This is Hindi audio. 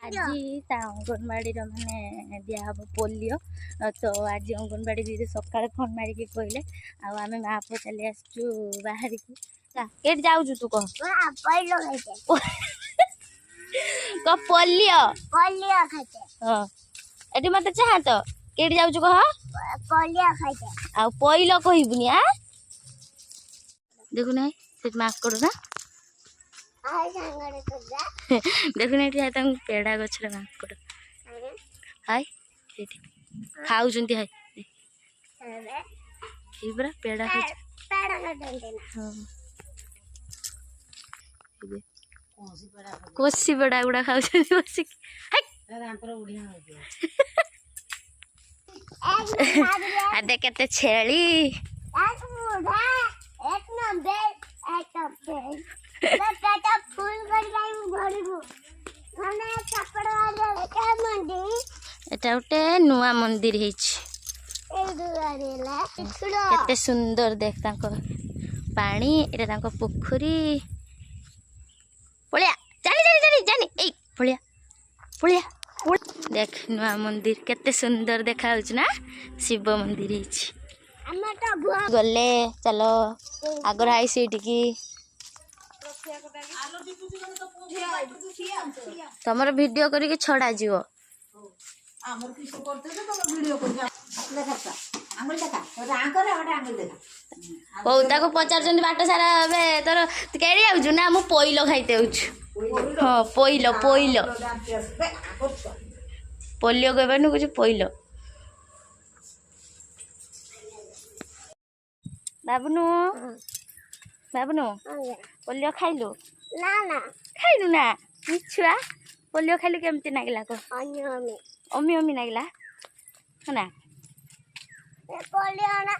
आज अंगनवाड़ी माने दिहब पोलियो तो आज अंगनवाड़ी दीदी सकाल फोन मारिकी कहले आम माँ पुआ चली आसचु बाहर की के जाऊ तू कह कह पोलियो हाँ ये मत चाह तो के जाऊ कह आ पैल कहबुनि आ देखु ना से माकड़ ना देखु ना ये पेड़ा गचर माकड़ हाय खाऊ हाय पूरा पेड़ा कोसी पेड़ा गुड़ा खाऊ बसिक आदे केते छेली एटा गोटे नुआ मंदिर केते सुंदर देख पानी एटा पोखरी पलिया जानी जानी जानी जानी ए पलिया पलिया देख नुआ मंदिर केते सुंदर देखा ना शिव मंदिर गले चलो आगर आई सीट की तुम वीडियो करके छड़ा जीव ताको पचार बाट सारा तोर कड़ी आउछु ना मु पैल खाइते हाँ पैल पैल पोलियो कहबार कुछ पैल बाबुनु बाबुनु पोलियो खाइलु ना ना खाइलु ना छुआ पोलियो खाइलु केमती नागिला को अमी अमी नागिला है ना पोलियो ना